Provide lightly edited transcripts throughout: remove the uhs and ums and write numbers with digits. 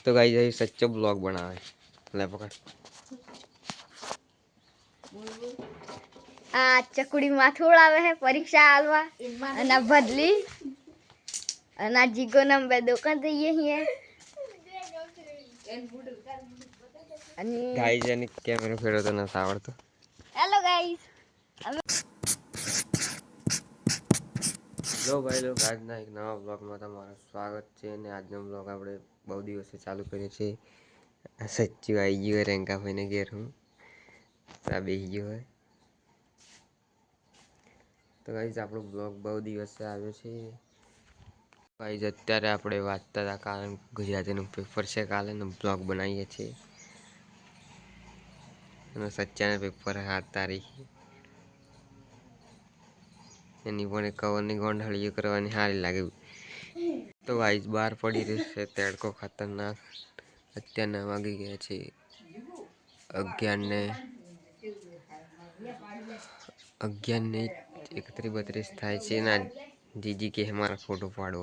तो गाइस ये सच्चा ब्लॉग बना है। ले पकड़ आ चकुड़ी माथुड़ आवे है परीक्षा आलवा अना बदली अना जीगो नम बे दुकान जઈએ hier गाइस यानी कैमरा फेरवतो નથી આવડતો। हेलो गाइस लो भाई लोग આજના એક નવા બ્લોગમાં તમારું સ્વાગત છે અને આજનો બ્લોગ આપણે બહુ દિવસે ચાલુ કર્યો છે। આ સચ્ચું આવી ગયું હોય રેંકા ભાઈને ઘેર હું આ બેસી ગયો હોય તો ગાઈસ આપણો બ્લોગ બહુ દિવસે આવ્યો છે। ગાઈસ અત્યારે આપણે વાંચતા હતા કારણ ગુજરાતીનું પેપર છે કાલે ને બ્લોગ બનાવીએ છીએ અને સચ્ચાના પેપર 7 તારીખે એની પણ કવરની ગોંઢળીઓ કરવાની સારી લાગે। તો ગાઈસ બહાર પડી રહેશે તડકો ખતરનાક। અત્યારના વાગી ગયા છે 11:31 થાય છે ના જીજી કે हमारा फोटो पाड़ो।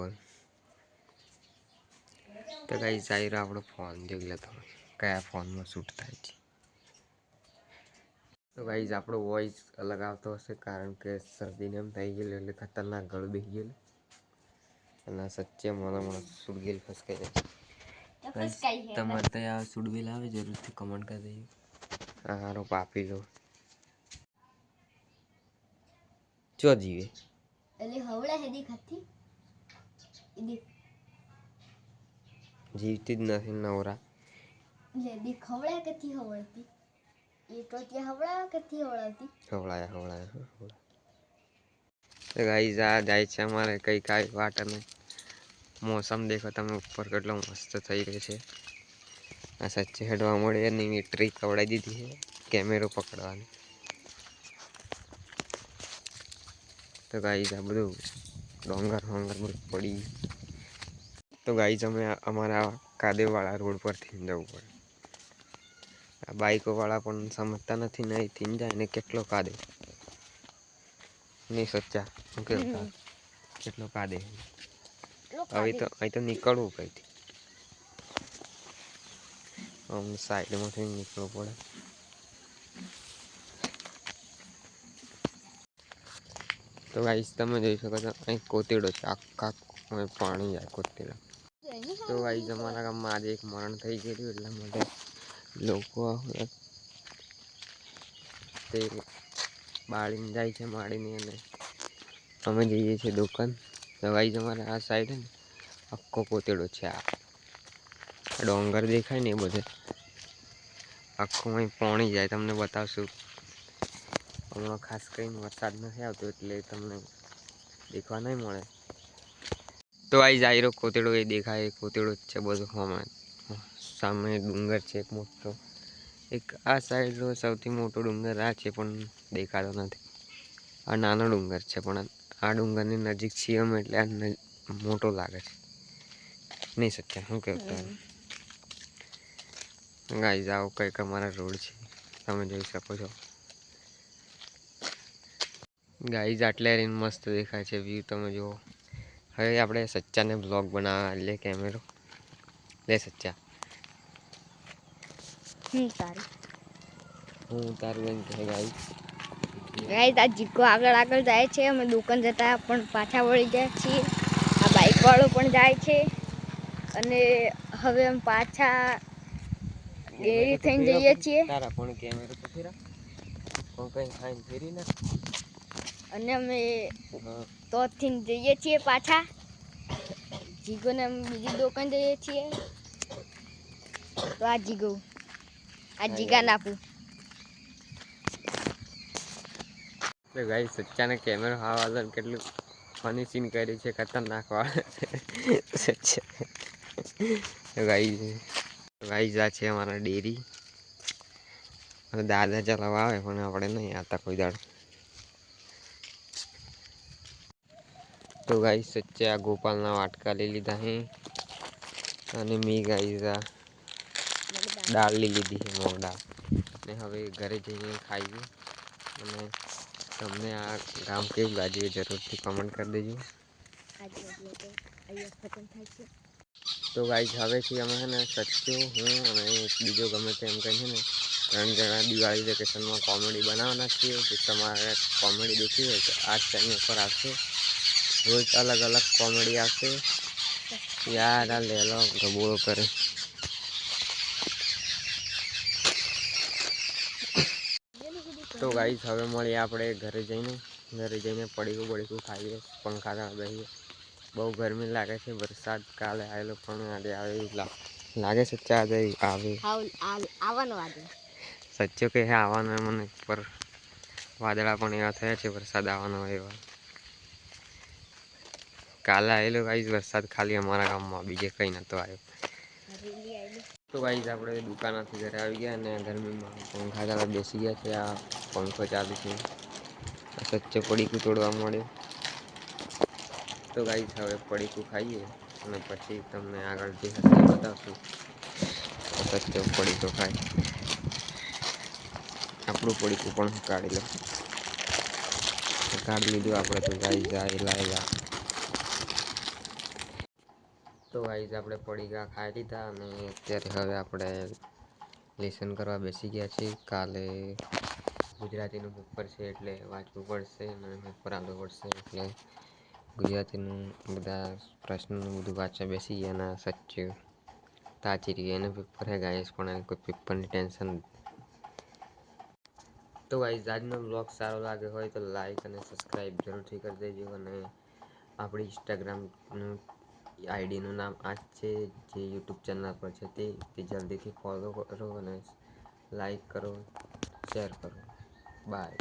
तो गाइस जाहिर આપણો ફોન જોઈ લે તમે કયા ફોનમાં શૂટ થાય છે। તો ગાઈસ આપણો વોઇસ અલગ આવતો હશે કારણ કે શરદીને એમ થઈ ગયેલું એટલે ખતરનાક ગળું બેસી ગયેલું અને સચ્ચે મને સુડગેલ ફસકાઈ જાય। તમારે ત્યાં સુડગેલ આવે જરૂરથી કમેન્ટ કરી દેજો। આ હારો પાપી લો ચો જીવે એટલે હવળા હેદી ખાતી ઈદી જીવતી જ નથી નવરા લેદી ખવળા કેથી હવળતી એ તો ત્યાં હવળા કેથી હવળાવતી હવળાયા તો ગાઈસ આ જાય છે અમારે કઈ કાંઈ વાટ નહીં। मौसम देखो તમે ઉપર કેટલો મસ્ત થઈ રહ્યો છે। આ સચ્ચે હેડવા મળે એની ટ્રીક આવડાવી દીધી છે કેમેરો પકડવાની। તો ગાઈસ આ બધું ડોંગર બધું પડી। તો ગાઈસ અમે અમારા કાદેવવાળા રોડ પરથી જવું પડે। આ બાઈકોવાળા પણ સમજતા નથી ને અહીંથી જાય ને કેટલો કાદવ નહીં સચ્ચા શું કેવું કેટલો કાદવ હવે તો અહીં તો નીકળવું કઈથી આમ સાઈડમાંથી નીકળવું પડે। તો ગાઈસ તમે જોઈ શકો છો અહીં કોતેડો છે આખા પાણી જાય કોતેડા। તો ગાઈસ અમારા ગામમાં આજે એક મરણ થઈ ગયું એટલા માટે લોકો તે બાળીને જાય છે માડીને અને અમે જઈએ છીએ દુકાન। તો ગાઈસ અમારે આ સાઈડ ને આખો કોતેડો છે। આ ડોંગર દેખાય ને એ બધે આખું અહીં પાણી જાય તમને બતાવશું। હમણાં ખાસ કરીને વરસાદ નથી આવતો એટલે તમને દેખવા નહીં મળે। તો આ જાયરો કોતેડો એ દેખાય કોતેડો જ છે બધું હમણાં સામે ડુંગર છે એક મોટો એક આ સાઈડનો સૌથી મોટો ડુંગર આ છે પણ દેખાતો નથી। આ નાનો ડુંગર છે પણ આ ડુંગરની નજીક છીએ અમે એટલે આ મોટો લાગે છે નહીં સચ્ચા શું કહેવું ગાઈસ આવો કંઈક અમારા રોડ છે તમે જોઈ શકો છો। ગાઈસ આટલે રીન મસ્ત દેખાય છે વ્યૂ તમે જુઓ। હવે આપણે સચ્ચાને બ્લોગ બનાવવા લે કેમેરો લે સચ્ચા હું તારું એમ કહે ગાઈસ આ જીકો આગળ જાય છે અમે દુકાન જતા પણ પાછા વળી ગયા છીએ। આ બાઈક વાળો પણ જાય છે અને હવે અમે પાછા ડેરી થઈને જઈએ છીએ। તારા પણ કેમેરો તો ફેરા કોણ કઈ ખાઈને ફેરી ના અને અમે તોથી જઈએ છીએ પાછા જીગોને અમે બીજી દુકાન જઈએ છીએ। તો આ જીગા નાખું તો ગાઈસ સચ્ચાને કેમેરો હાવાલે કેટલું ફની સીન કરી છે ખતરનાક વાળા સચ્ચા ગાઈસ આ છે અમારા ડેરી દાદા ચલાવવા આવે પણ આપણે નહીં આવતા કોઈ દાડો। तो गाइस सच्चे आ गोपालना वाटका ले लीधा है અને મી ગાઈસ આ દાળ લઈ લીધી છે મોગ દાળ ને હવે ઘરે જઈને ખાઈએ અને તમને આ ગામ કેવું લાગ્યું જરૂરથી કમેન્ટ કરી દેજો। તો ગાઈસ હવેથી અમે છે ને સચ્ચો હું અને એક બીજો ગમે તેમ કહીને 3 જણા દિવાળી વેકેશનમાં કોમેડી બનાવવાના છીએ. જો તમારે કોમેડી દેખવી હોય તો આ ચેનલ પર આવશે. રોજ અલગ અલગ કોમેડી આવશે. યાર આ લેલો ગબોળો કરે. તો ગાઈસ હવે મળીએ આપણે ઘરે જઈને પડીકું ખાઈએ, પંખા તળે બેસીએ. બહુ ગરમી લાગે છે. વરસાદ કાલે આવેલો પણ આજે આવે એવું લાગે છે. આજે આવે આવવાનો આજે સચ્ચો કે આવવાનો મને પર વાદળા પણ એવા થયા છે. વરસાદ આવવાનો એવા કાલે આવેલો ગાઈસ વરસાદ ખાલી અમારા ગામમાં, બીજે કંઈ નહોતો આવ્યો. તો ગાઈસ આપણે દુકાનેથી ઘરે આવી ગયા અને ગરમીમાં પંખા તળે બેસી ગયા છે. આ પંખો ચાલુ છે. સચ્ચો પડીકું તોડવા મળ્યો. તો ગાઈસ હવે પડીકું ખાઈએ અને પછી તમને આગળ જે હશે બતાવશું. સચ્ચો પડીકો ખાય. આપણું પડીકું પણ કાઢી લો. કાઢી લીધું આપણે તો ગાઈસ લાયેલા. તો ગાઈસ આપણે પડીકા ખાઈ લીધા અને અત્યારે હવે આપણે લેસન કરવા બેસી ગયા છીએ. કાલે ગુજરાતીનું પેપર છે એટલે વાંચવું પડશે અને પેપર આપવું પડશે એટલે ગુજરાતીનું બધા પ્રશ્નોનું બધું વાંચવા બેસી ગયા અને સચ્ચે તાચી રહી એનું પેપર હે ગાઈસ, પણ કોઈ પેપરની ટેન્શન. તો ગાઈસ આજનો બ્લોગ સારો લાગ્યો હોય તો લાઈક અને સબસ્ક્રાઈબ જરૂરથી કરી દેજો અને આપણી ઇન્સ્ટાગ્રામનું આઈડીનું નામ આ જ છે, જે યુટ્યુબ ચેનલ પર છે તે જલ્દીથી ફોલો કરો અને લાઈક કરો, શેર કરો. બાય.